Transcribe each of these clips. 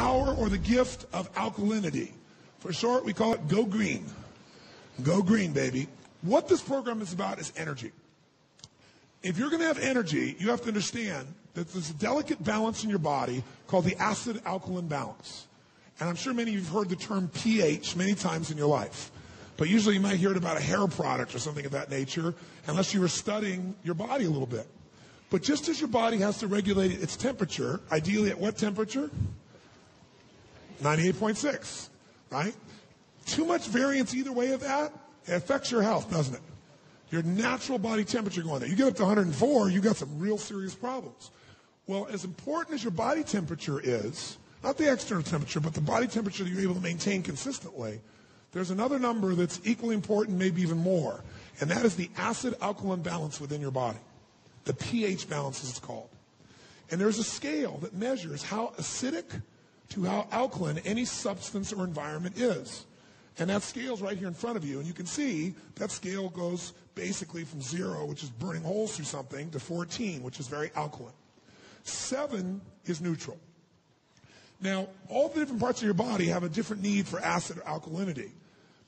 power or the gift of alkalinity. For short, we call it Go Green. Go Green, baby. What this program is about is energy. If you're going to have energy, you have to understand that there's a delicate balance in your body called the acid-alkaline balance. And I'm sure many of you have heard the term pH many times in your life. But usually you might hear it about a hair product or something of that nature, unless you were studying your body a little bit. But just as your body has to regulate its temperature, ideally at what temperature? 98.6, right? Too much variance either way of that, it affects your health, doesn't it? Your natural body temperature going there. You get up to 104, you got some real serious problems. Well, as important as your body temperature is, not the external temperature, but the body temperature that you're able to maintain consistently, there's another number that's equally important, maybe even more, and that is the acid-alkaline balance within your body. The pH balance, as it's called. And there's a scale that measures how acidic to how alkaline any substance or environment is. And that scale's right here in front of you, and you can see that scale goes basically from 0, which is burning holes through something, to 14, which is very alkaline. 7 is neutral. Now, all the different parts of your body have a different need for acid or alkalinity,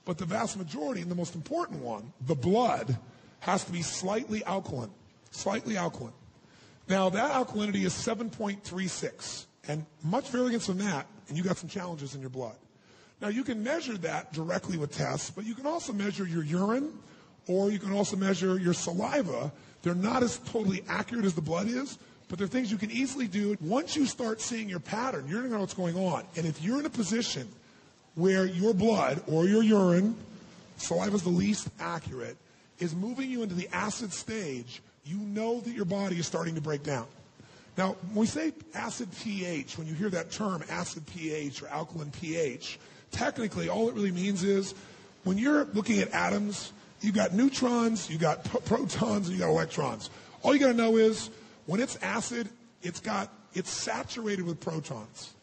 but the vast majority, and the most important one, the blood, has to be slightly alkaline. Slightly alkaline. Now, that alkalinity is 7.36, and much variance from that, and you got some challenges in your blood. Now, you can measure that directly with tests, but you can also measure your urine, or you can also measure your saliva. They're not as totally accurate as the blood is, but they're things you can easily do. Once you start seeing your pattern, you're going to know what's going on. And if you're in a position where your blood or your urine, saliva is the least accurate, is moving you into the acid stage, you know that your body is starting to break down. Now, when we say acid pH, when you hear that term, acid pH or alkaline pH, technically all it really means is when you're looking at atoms, you've got neutrons, you've got protons, and you've got electrons. All you got to know is when it's acid, it's saturated with protons.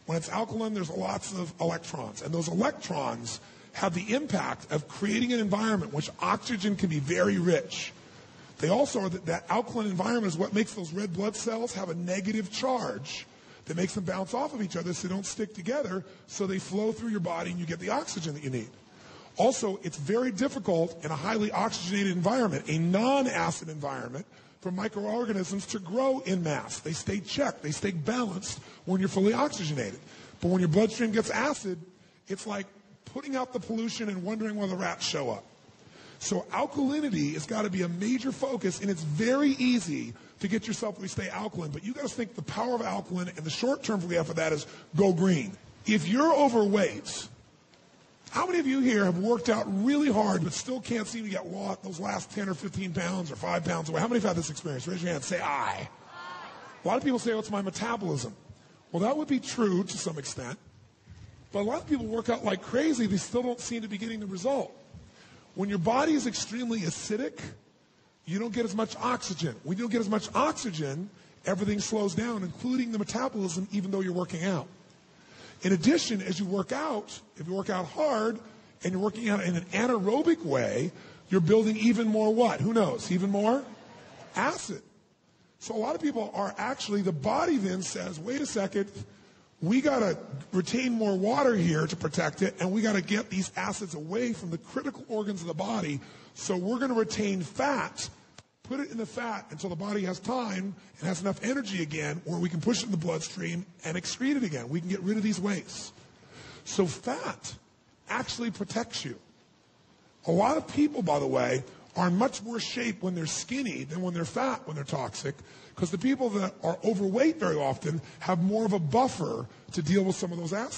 When it's alkaline, there's lots of electrons. And those electrons have the impact of creating an environment in which oxygen can be very rich. They also are that alkaline environment is what makes those red blood cells have a negative charge that makes them bounce off of each other so they don't stick together, so they flow through your body and you get the oxygen that you need. Also, it's very difficult in a highly oxygenated environment, a non-acid environment, for microorganisms to grow in mass. They stay checked, they stay balanced when you're fully oxygenated. But when your bloodstream gets acid, it's like putting out the pollution and wondering where the rats show up. So alkalinity has got to be a major focus, and it's very easy to get yourself to stay alkaline, but you got to think the power of alkaline, and the short term we have for that is go green. If you're overweight, how many of you here have worked out really hard but still can't seem to get lost those last 10 or 15 pounds or 5 pounds away? How many have had this experience? Raise your hand. Say I. A lot of people say, oh, it's my metabolism. Well, that would be true to some extent, but a lot of people work out like crazy. They still don't seem to be getting the result. When your body is extremely acidic, you don't get as much oxygen. When you don't get as much oxygen, everything slows down, including the metabolism, even though you're working out. In addition, as you work out, if you work out hard and you're working out in an anaerobic way, you're building even more what? Who knows? Even more acid. So a lot of people are actually, the body then says, wait a second, we got to retain more water here to protect it, and we got to get these acids away from the critical organs of the body. So we're going to retain fat, put it in the fat until the body has time and has enough energy again where we can push it in the bloodstream and excrete it again. We can get rid of these wastes. So fat actually protects you. A lot of people, by the way, are in much worse shape when they're skinny than when they're fat, when they're toxic, because the people that are overweight very often have more of a buffer to deal with some of those acids.